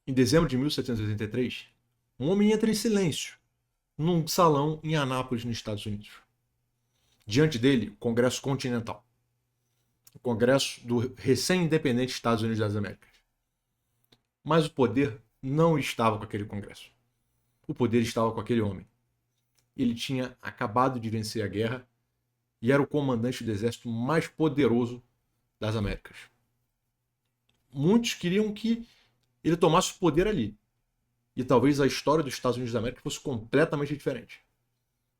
Em dezembro de 1783, um homem entra em silêncio num salão em Anápolis, nos Estados Unidos. Diante dele, o Congresso Continental, o Congresso do recém-independente Estados Unidos das Américas. Mas o poder não estava com aquele Congresso. O poder estava com aquele homem. Ele tinha acabado de vencer a guerra e era o comandante do exército mais poderoso das Américas. Muitos queriam que ele tomasse o poder ali. E talvez a história dos Estados Unidos da América fosse completamente diferente.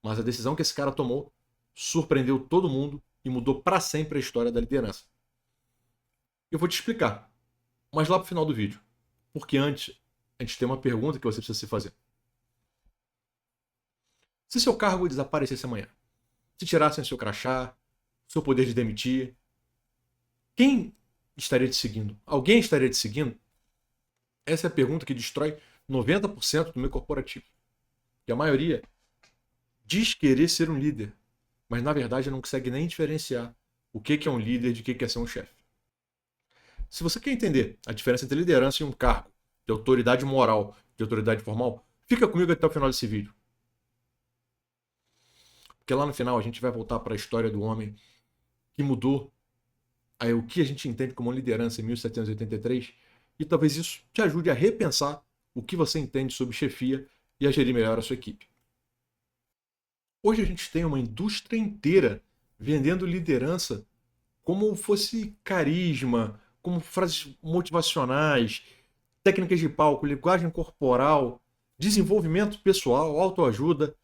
Mas a decisão que esse cara tomou surpreendeu todo mundo e mudou para sempre a história da liderança. Eu vou te explicar, mas lá pro final do vídeo. Porque antes, a gente tem uma pergunta que você precisa se fazer. Se seu cargo desaparecesse amanhã, se tirassem seu crachá, seu poder de demitir, quem estaria te seguindo? Alguém estaria te seguindo? Essa é a pergunta que destrói 90% do meio corporativo. E a maioria diz querer ser um líder, mas na verdade não consegue nem diferenciar o que é um líder de o que é ser um chefe. Se você quer entender a diferença entre liderança e um cargo de autoridade moral, de autoridade formal, fica comigo até o final desse vídeo. Porque lá no final a gente vai voltar para a história do homem que mudou o que a gente entende como liderança em 1783 e talvez isso te ajude a repensar o que você entende sobre chefia e a gerir melhor a sua equipe. Hoje a gente tem uma indústria inteira vendendo liderança como fosse carisma, como frases motivacionais, técnicas de palco, linguagem corporal, desenvolvimento pessoal, autoajuda.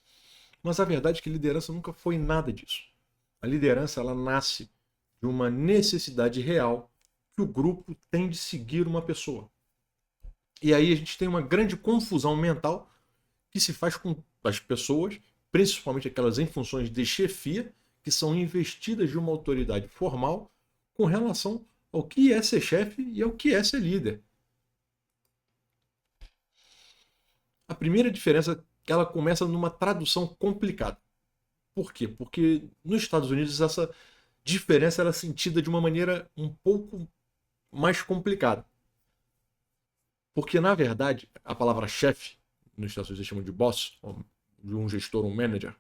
Mas a verdade é que liderança nunca foi nada disso. A liderança ela nasce de uma necessidade real que o grupo tem de seguir uma pessoa. E aí a gente tem uma grande confusão mental que se faz com as pessoas, principalmente aquelas em funções de chefia, que são investidas de uma autoridade formal com relação ao que é ser chefe e ao que é ser líder. A primeira diferença ela começa numa tradução complicada. Por quê? Porque nos Estados Unidos essa diferença era sentida de uma maneira um pouco mais complicada. Porque, na verdade, a palavra chefe, nos Estados Unidos eles chamam de boss, de um gestor, um manager,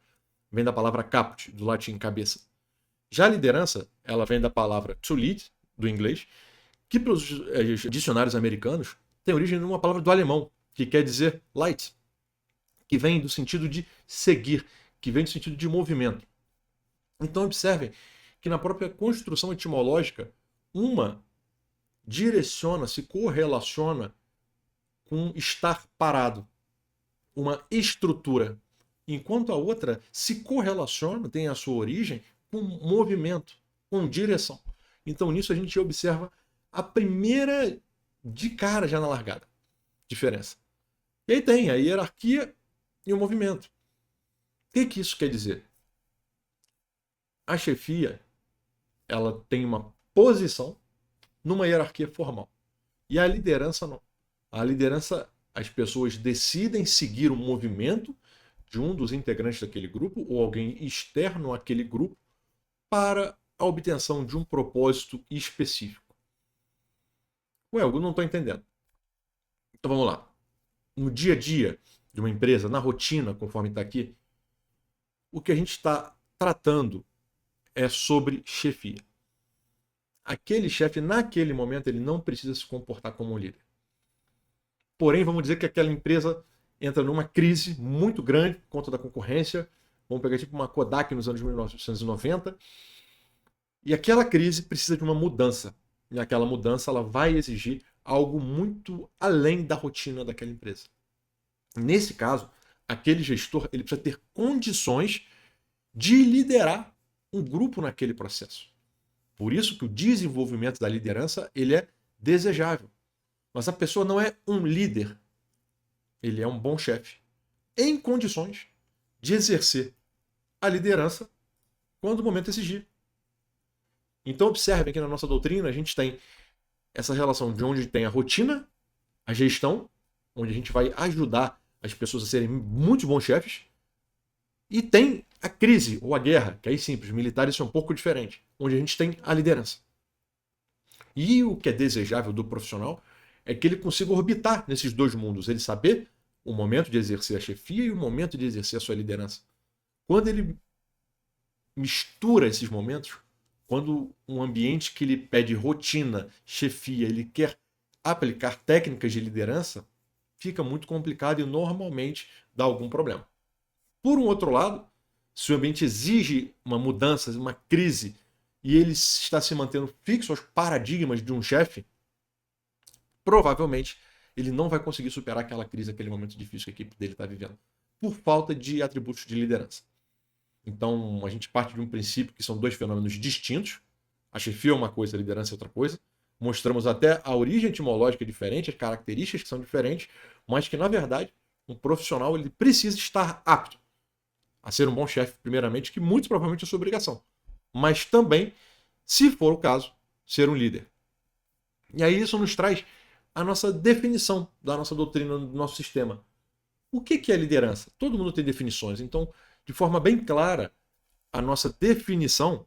vem da palavra caput, do latim cabeça. Já a liderança, ela vem da palavra to lead, do inglês, que para os dicionários americanos tem origem numa palavra do alemão, que quer dizer light, que vem do sentido de seguir, que vem do sentido de movimento. Então observem que na própria construção etimológica, uma direciona, se correlaciona com estar parado, uma estrutura, enquanto a outra se correlaciona, tem a sua origem, com movimento, com direção. Então nisso a gente observa a primeira de cara já na largada diferença. E aí tem a hierarquia e o movimento. O que isso quer dizer? A chefia ela tem uma posição numa hierarquia formal. E a liderança não. A liderança, as pessoas decidem seguir o movimento de um dos integrantes daquele grupo ou alguém externo àquele grupo para a obtenção de um propósito específico. Ué, eu não estou entendendo. Então vamos lá. No dia a dia de uma empresa, na rotina, conforme está aqui, o que a gente está tratando é sobre chefia. Aquele chefe, naquele momento, ele não precisa se comportar como um líder. Porém, vamos dizer que aquela empresa entra numa crise muito grande por conta da concorrência. Vamos pegar tipo uma Kodak nos anos 1990. E aquela crise precisa de uma mudança. E aquela mudança ela vai exigir algo muito além da rotina daquela empresa. Nesse caso, aquele gestor ele precisa ter condições de liderar um grupo naquele processo. Por isso que o desenvolvimento da liderança ele é desejável. Mas a pessoa não é um líder. Ele é um bom chefe. Em condições de exercer a liderança quando o momento exigir. Então observe que na nossa doutrina a gente tem essa relação de onde tem a rotina, a gestão, onde a gente vai ajudar as pessoas a serem muito bons chefes, e tem a crise ou a guerra, que aí sim, para os militares isso é um pouco diferente, onde a gente tem a liderança. E o que é desejável do profissional é que ele consiga orbitar nesses dois mundos, ele saber o momento de exercer a chefia e o momento de exercer a sua liderança. Quando ele mistura esses momentos, quando um ambiente que lhe pede rotina, chefia, ele quer aplicar técnicas de liderança, fica muito complicado e normalmente dá algum problema. Por um outro lado, se o ambiente exige uma mudança, uma crise, e ele está se mantendo fixo aos paradigmas de um chefe, provavelmente ele não vai conseguir superar aquela crise, aquele momento difícil que a equipe dele está vivendo, por falta de atributos de liderança. Então, a gente parte de um princípio que são dois fenômenos distintos. A chefia é uma coisa, a liderança é outra coisa. Mostramos até a origem etimológica diferente, as características que são diferentes, mas que, na verdade, um profissional ele precisa estar apto a ser um bom chefe, primeiramente, que muito provavelmente é sua obrigação. Mas também, se for o caso, ser um líder. E aí isso nos traz a nossa definição da nossa doutrina, do nosso sistema. O que é liderança? Todo mundo tem definições, então, de forma bem clara, a nossa definição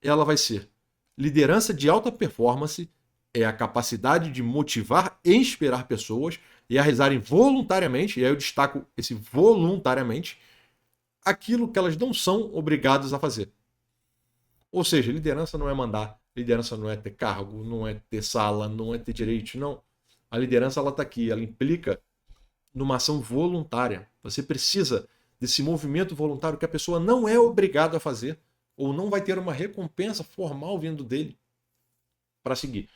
ela vai ser: liderança de alta performance é a capacidade de motivar e inspirar pessoas e a realizarem voluntariamente, e aí eu destaco esse voluntariamente, aquilo que elas não são obrigadas a fazer. Ou seja, liderança não é mandar, liderança não é ter cargo, não é ter sala, não é ter direito, não. A liderança ela está aqui, ela implica numa ação voluntária. Você precisa desse movimento voluntário que a pessoa não é obrigada a fazer ou não vai ter uma recompensa formal vindo dele para seguir.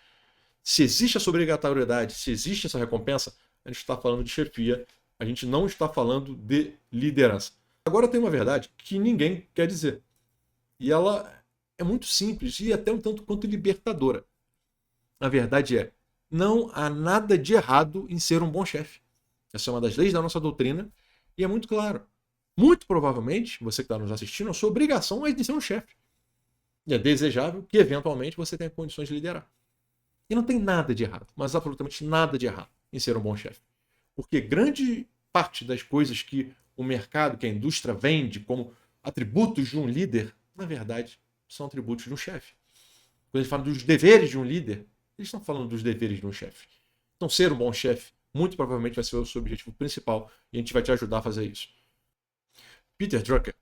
Se existe essa obrigatoriedade, se existe essa recompensa, a gente está falando de chefia, a gente não está falando de liderança. Agora tem uma verdade que ninguém quer dizer. E ela é muito simples e até um tanto quanto libertadora. A verdade é, não há nada de errado em ser um bom chefe. Essa é uma das leis da nossa doutrina e é muito claro. Muito provavelmente, você que está nos assistindo, a sua obrigação é de ser um chefe. E é desejável que, eventualmente, você tenha condições de liderar. E não tem nada de errado, mas absolutamente nada de errado em ser um bom chefe. Porque grande parte das coisas que o mercado, que a indústria vende como atributos de um líder, na verdade, são atributos de um chefe. Quando eles falam dos deveres de um líder, eles estão falando dos deveres de um chefe. Então, ser um bom chefe, muito provavelmente vai ser o seu objetivo principal e a gente vai te ajudar a fazer isso. Peter Drucker,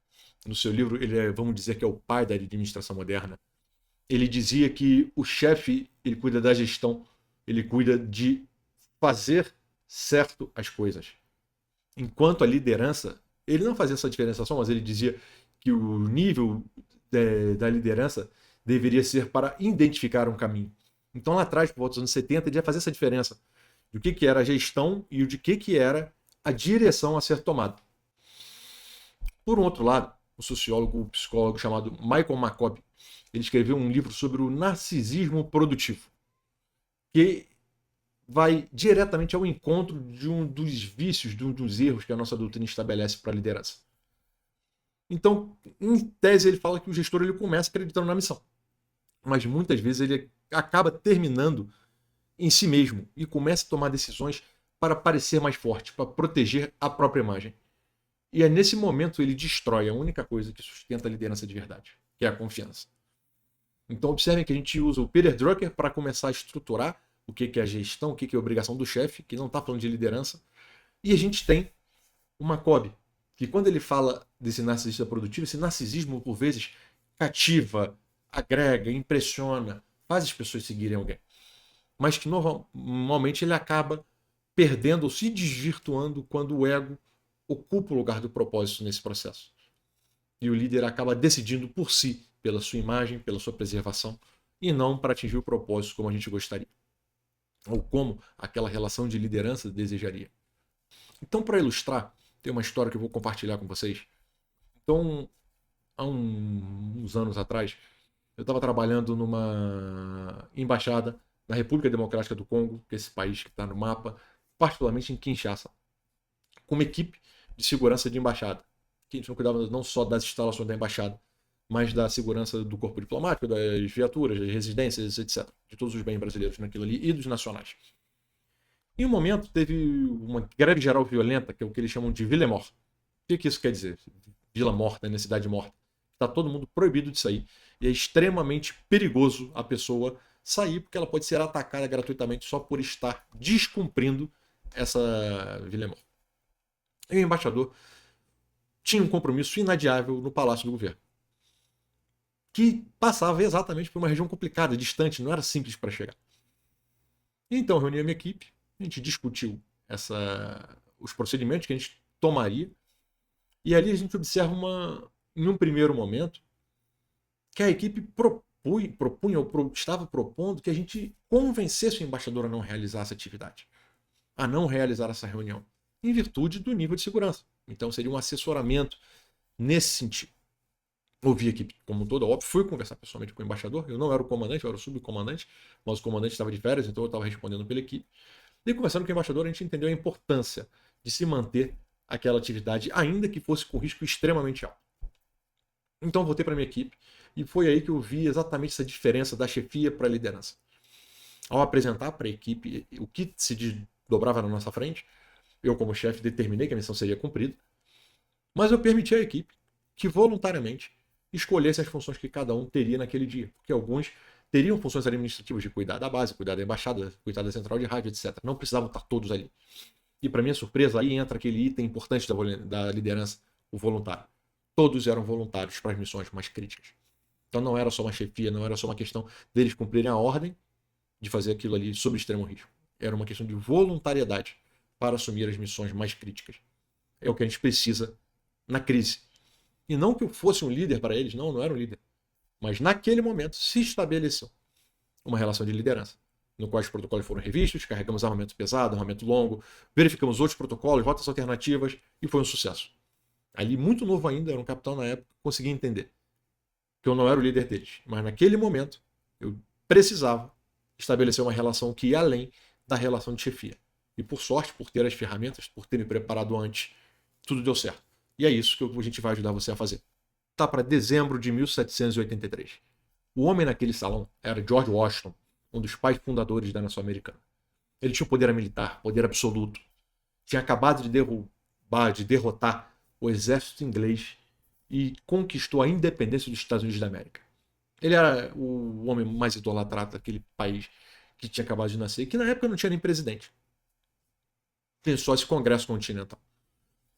no seu livro, ele é, vamos dizer que é o pai da administração moderna, ele dizia que o chefe, ele cuida da gestão, ele cuida de fazer certo as coisas. Enquanto a liderança, ele não fazia essa diferenciação, mas ele dizia que o nível da liderança deveria ser para identificar um caminho. Então lá atrás, por volta dos anos 70, ele ia fazer essa diferença do que era a gestão e o de que era a direção a ser tomada. Por um outro lado, um sociólogo, um psicólogo chamado Michael Maccoby, ele escreveu um livro sobre o narcisismo produtivo, que vai diretamente ao encontro de um dos vícios, de um dos erros que a nossa doutrina estabelece para a liderança. Então, em tese, ele fala que o gestor ele começa acreditando na missão, mas muitas vezes ele acaba terminando em si mesmo e começa a tomar decisões para parecer mais forte, para proteger a própria imagem. E é nesse momento ele destrói a única coisa que sustenta a liderança de verdade, que é a confiança. Então observem que a gente usa o Peter Drucker para começar a estruturar o que é a gestão, o que é a obrigação do chefe, que não está falando de liderança. E a gente tem o Maccoby, que quando ele fala desse narcisista produtivo, esse narcisismo por vezes cativa, agrega, impressiona, faz as pessoas seguirem alguém. Mas que normalmente ele acaba perdendo ou se desvirtuando quando o ego ocupa o lugar do propósito nesse processo. E o líder acaba decidindo por si, pela sua imagem, pela sua preservação, e não para atingir o propósito como a gente gostaria. Ou como aquela relação de liderança desejaria. Então, para ilustrar, tem uma história que eu vou compartilhar com vocês. Então, há uns anos atrás, eu estava trabalhando numa embaixada na República Democrática do Congo, que é esse país que está no mapa, particularmente em Kinshasa, com uma equipe de segurança de embaixada, que a gente não cuidava não só das instalações da embaixada, mas da segurança do corpo diplomático, das viaturas, das residências, etc. De todos os bens brasileiros naquilo ali e dos nacionais. Em um momento teve uma greve geral violenta, que é o que eles chamam de Ville Morte. O que isso quer dizer? Vila morta, né? Cidade morta. Está todo mundo proibido de sair. E é extremamente perigoso a pessoa sair, porque ela pode ser atacada gratuitamente só por estar descumprindo essa Villemot. E o embaixador tinha um compromisso inadiável no Palácio do Governo, que passava exatamente por uma região complicada, distante, não era simples para chegar. Então, reuni a minha equipe, a gente discutiu os procedimentos que a gente tomaria, e ali a gente observa em um primeiro momento que a equipe propunha ou estava propondo que a gente convencesse o embaixador a não realizar essa atividade, a não realizar essa reunião, em virtude do nível de segurança. Então seria um assessoramento nesse sentido. Ouvi a equipe como um todo, óbvio, fui conversar pessoalmente com o embaixador, eu não era o comandante, eu era o subcomandante, mas o comandante estava de férias, então eu estava respondendo pela equipe. E conversando com o embaixador, a gente entendeu a importância de se manter aquela atividade, ainda que fosse com risco extremamente alto. Então voltei para minha equipe e foi aí que eu vi exatamente essa diferença da chefia para a liderança. Ao apresentar para a equipe o que se desdobrava na nossa frente, eu como chefe determinei que a missão seria cumprida, mas eu permiti à equipe que voluntariamente escolhesse as funções que cada um teria naquele dia, porque alguns teriam funções administrativas de cuidar da base, cuidar da embaixada, cuidar da central de rádio, etc. Não precisavam estar todos ali. E para minha surpresa, aí entra aquele item importante da liderança, o voluntário. Todos eram voluntários para as missões mais críticas. Então não era só uma chefia, não era só uma questão deles cumprirem a ordem de fazer aquilo ali sob extremo risco. Era uma questão de voluntariedade para assumir as missões mais críticas. É o que a gente precisa na crise. E não que eu fosse um líder para eles, não era um líder. Mas naquele momento se estabeleceu uma relação de liderança, no qual os protocolos foram revistos, carregamos armamento pesado, armamento longo, verificamos outros protocolos, rotas alternativas, e foi um sucesso. Ali, muito novo ainda, era um capitão na época, consegui entender que eu não era o líder deles. Mas naquele momento, eu precisava estabelecer uma relação que ia além da relação de chefia. E por sorte, por ter as ferramentas, por ter me preparado antes, tudo deu certo. E é isso que a gente vai ajudar você a fazer. Tá para dezembro de 1783. O homem naquele salão era George Washington, um dos pais fundadores da nação americana. Ele tinha poder militar, poder absoluto. Tinha acabado de derrotar o exército inglês e conquistou a independência dos Estados Unidos da América. Ele era o homem mais idolatrado daquele país que tinha acabado de nascer, que na época não tinha nem presidente. Tem só esse Congresso Continental.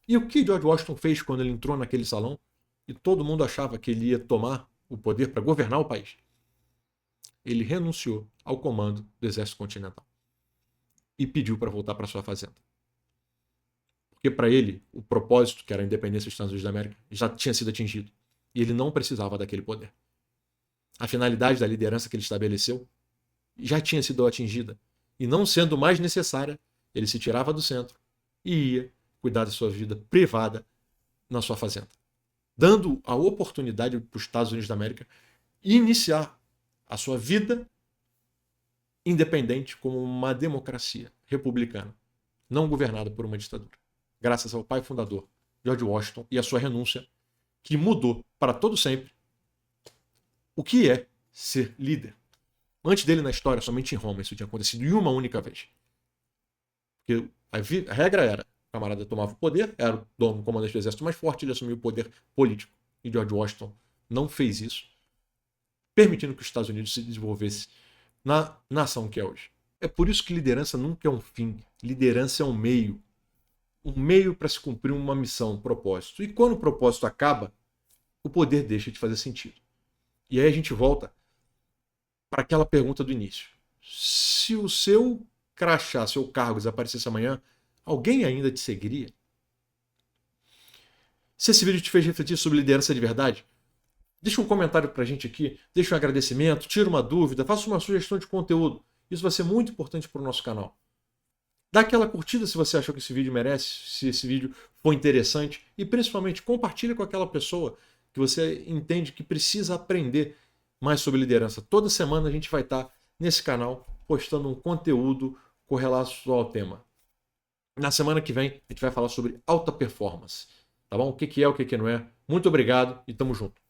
E o que George Washington fez quando ele entrou naquele salão e todo mundo achava que ele ia tomar o poder para governar o país? Ele renunciou ao comando do Exército Continental e pediu para voltar para sua fazenda. Porque para ele, o propósito, que era a independência dos Estados Unidos da América, já tinha sido atingido. E ele não precisava daquele poder. A finalidade da liderança que ele estabeleceu já tinha sido atingida. E não sendo mais necessária, ele se tirava do centro e ia cuidar da sua vida privada na sua fazenda. Dando a oportunidade para os Estados Unidos da América iniciar a sua vida independente como uma democracia republicana, não governada por uma ditadura. Graças ao pai fundador, George Washington, e a sua renúncia, que mudou para todo sempre o que é ser líder. Antes dele na história, somente em Roma isso tinha acontecido em uma única vez. Porque a regra era, o camarada tomava o poder, era o dono, o comandante do exército mais forte, ele assumiu o poder político. E George Washington não fez isso, permitindo que os Estados Unidos se desenvolvesse na nação que é hoje. É por isso que liderança nunca é um fim. Liderança é um meio. Um meio para se cumprir uma missão, um propósito. E quando o propósito acaba, o poder deixa de fazer sentido. E aí a gente volta para aquela pergunta do início. Se o seu crachá, seu cargo desaparecesse amanhã, alguém ainda te seguiria? Se esse vídeo te fez refletir sobre liderança de verdade, deixa um comentário pra gente aqui, deixa um agradecimento, tira uma dúvida, faça uma sugestão de conteúdo. Isso vai ser muito importante para o nosso canal. Dá aquela curtida se você achou que esse vídeo merece, se esse vídeo foi interessante e principalmente compartilha com aquela pessoa que você entende que precisa aprender mais sobre liderança. Toda semana a gente vai estar nesse canal postando um conteúdo correlacionado ao tema. Na semana que vem a gente vai falar sobre alta performance. Tá bom? O que é, o que não é. Muito obrigado e tamo junto.